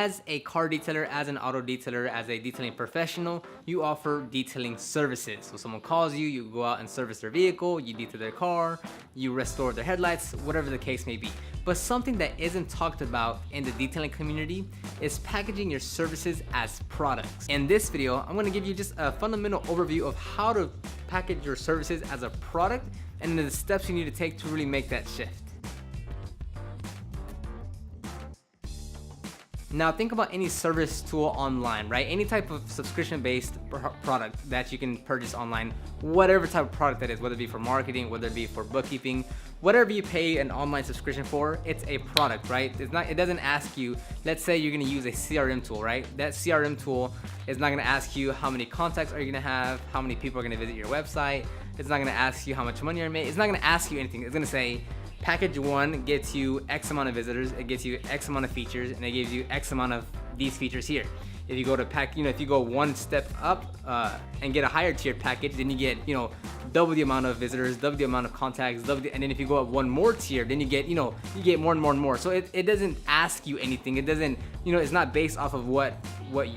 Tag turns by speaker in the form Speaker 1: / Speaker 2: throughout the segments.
Speaker 1: as a car detailer, as an auto detailer, as a detailing professional, you offer detailing services. So someone calls you, you go out and service their vehicle, you detail their car, you restore their headlights, whatever the case may be. But something that isn't talked about in the detailing community is packaging your services as products. In this video, I'm gonna give you just a fundamental overview of how to package your services as a product and the steps you need to take to really make that shift. Now think about any service tool online, right? Any type of subscription-based product that you can purchase online, whatever type of product that is, whether it be for marketing, whether it be for bookkeeping, whatever you pay an online subscription for, it's a product, right? It doesn't ask you, let's say you're gonna use a CRM tool, right? That CRM tool is not gonna ask you how many contacts are you gonna have, how many people are gonna visit your website. It's not gonna ask you how much money you're making. It's not gonna ask you anything. It's gonna say, package 1 gets you X amount of visitors, it gets you X amount of features, and it gives you X amount of these features here. If you go to if you go one step up and get a higher tiered package, then you get, double the amount of visitors, double the amount of contacts, and then if you go up one more tier, then you get, you get more and more and more. So it doesn't ask you anything. It doesn't, it's not based off of what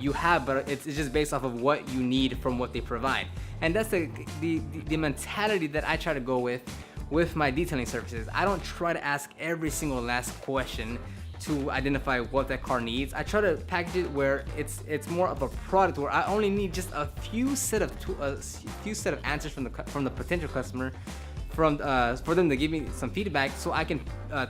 Speaker 1: you have, but it's just based off of what you need from what they provide. And that's the mentality that I try to go with my detailing services. I don't try to ask every single last question to identify what that car needs. I try to package it where it's more of a product where I only need just a few set of answers from the potential customer for them to give me some feedback so I can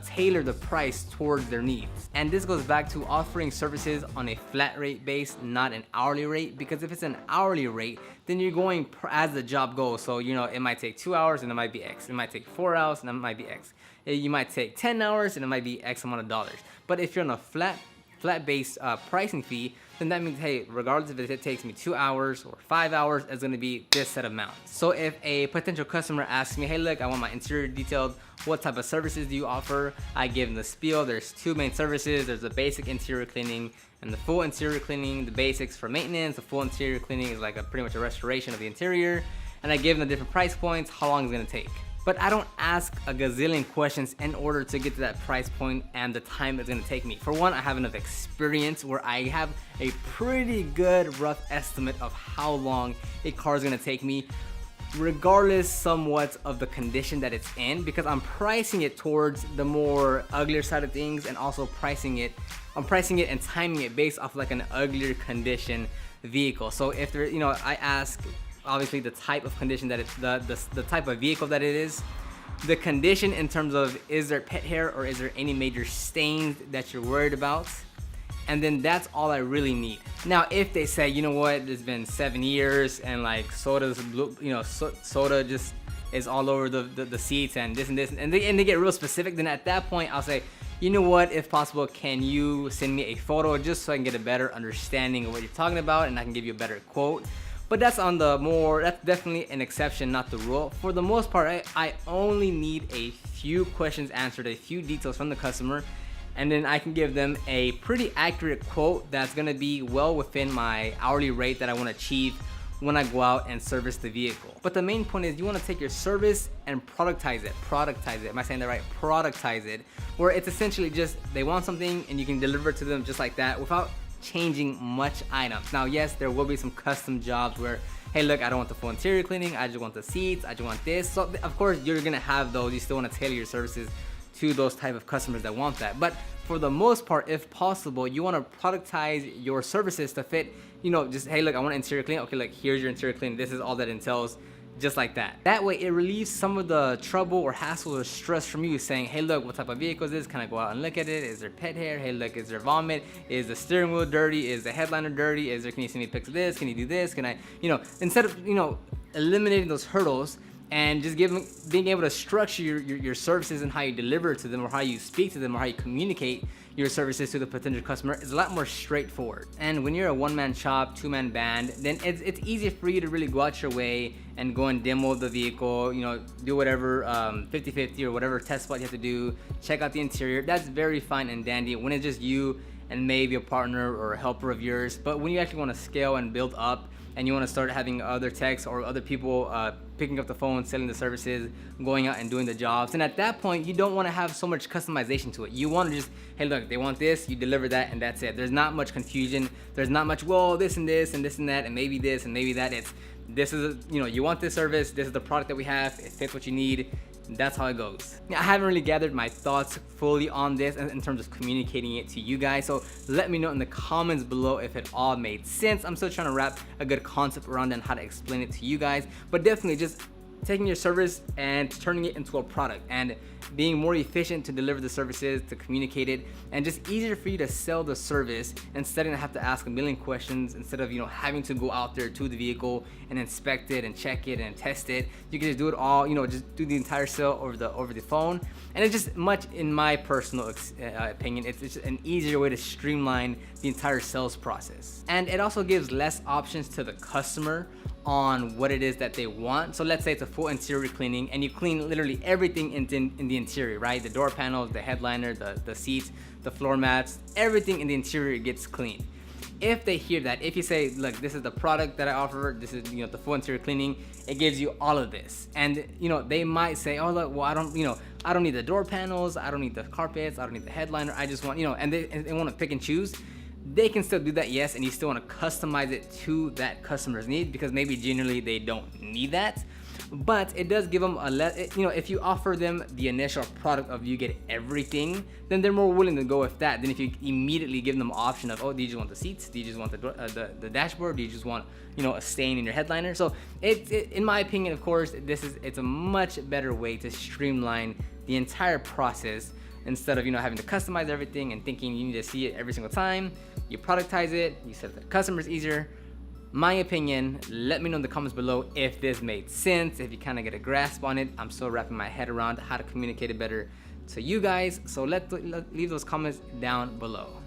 Speaker 1: tailor the price towards their needs. And this goes back to offering services on a flat rate base, not an hourly rate, because if it's an hourly rate, then you're going as the job goes. So, it might take 2 hours and it might be X. It might take 4 hours and it might be X. You might take 10 hours and it might be X amount of dollars. But if you're on a flat-based pricing fee, then that means, hey, regardless if it takes me 2 hours or 5 hours, it's gonna be this set amount. So if a potential customer asks me, hey, look, I want my interior detailed, what type of services do you offer? I give them the spiel. There's 2 main services. There's the basic interior cleaning and the full interior cleaning. The basics for maintenance, the full interior cleaning is like pretty much a restoration of the interior. And I give them the different price points, how long it's gonna take. But I don't ask a gazillion questions in order to get to that price point and the time it's gonna take me. For one, I have enough experience where I have a pretty good rough estimate of how long a car is gonna take me, regardless somewhat of the condition that it's in, because I'm pricing it towards the more uglier side of things, and also I'm pricing it and timing it based off like an uglier condition vehicle. So if there, I ask obviously the type of condition that it's the type of vehicle that it is, the condition in terms of is there pet hair or is there any major stains that you're worried about, and then that's all I really need. Now if they say, you know what, it's been 7 years and like soda's blue, soda just is all over the seats and this and this, and they get real specific, then at that point I'll say, you know what, if possible, can you send me a photo just so I can get a better understanding of what you're talking about and I can give you a better quote. But that's definitely an exception, not the rule. For the most part, I only need a few questions answered, a few details from the customer, and then I can give them a pretty accurate quote that's gonna be well within my hourly rate that I wanna achieve when I go out and service the vehicle. But the main point is you wanna take your service and productize it. Am I saying that right? Productize it, where it's essentially just, they want something and you can deliver it to them just like that without changing much items. Now yes, there will be some custom jobs where, hey look, I don't want the full interior cleaning, I just want the seats, I just want this. So of course you're gonna have those. You still want to tailor your services to those type of customers that want that. But for the most part, if possible, you want to productize your services to fit, just, hey look, I want an interior clean. Okay, look, here's your interior clean. This is all that entails. Just like that. That way it relieves some of the trouble or hassle or stress from you saying, hey look, what type of vehicle is this? Can I go out and look at it? Is there pet hair? Hey look, is there vomit? Is the steering wheel dirty? Is the headliner dirty? Can you send me pics of this? Can you do this? Can I, instead of, eliminating those hurdles and just being able to structure your services and how you deliver to them, or how you speak to them, or how you communicate your services to the potential customer is a lot more straightforward. And when you're a one-man shop, two-man band, then it's easy for you to really go out your way and go and demo the vehicle, do whatever 50-50 or whatever test spot you have to do, check out the interior. That's very fine and dandy when it's just you and maybe a partner or a helper of yours. But when you actually want to scale and build up, and you want to start having other techs or other people picking up the phone, selling the services, going out and doing the jobs, and at that point you don't want to have so much customization to it. You want to just, hey look, they want this, you deliver that, and that's it. There's not much confusion. There's not much, well, this and this and this and that and maybe this and maybe that. It's, this is, you want this service, this is the product that we have, it fits what you need. That's how it goes. I haven't really gathered my thoughts fully on this in terms of communicating it to you guys, so let me know in the comments below if it all made sense. I'm still trying to wrap a good concept around it and how to explain it to you guys, but definitely just taking your service and turning it into a product and being more efficient to deliver the services, to communicate it, and just easier for you to sell the service instead of have to ask a million questions, instead of having to go out there to the vehicle and inspect it and check it and test it. You can just do it all, just do the entire sale over the phone. And it's just much, in my personal opinion, it's just an easier way to streamline the entire sales process. And it also gives less options to the customer on what it is that they want. So let's say it's a full interior cleaning and you clean literally everything in the interior, right? The door panels, the headliner, the seats, the floor mats, everything in the interior gets cleaned. If they hear that, if you say, look, this is the product that I offer, this is the full interior cleaning, it gives you all of this. And they might say, oh look, well I don't need the door panels, I don't need the carpets, I don't need the headliner, I just want, and they want to pick and choose. They can still do that, yes, and you still want to customize it to that customer's need, because maybe generally they don't need that. But it does give them if you offer them the initial product of you get everything, then they're more willing to go with that than if you immediately give them the option of, oh, do you just want the seats? Do you just want the dashboard? Do you just want a stain in your headliner? So in my opinion, of course, it's a much better way to streamline the entire process. Instead of having to customize everything and thinking you need to see it every single time, you productize it, you set the customers easier. My opinion, let me know in the comments below if this made sense, if you kind of get a grasp on it. I'm still wrapping my head around how to communicate it better to you guys, so leave those comments down below.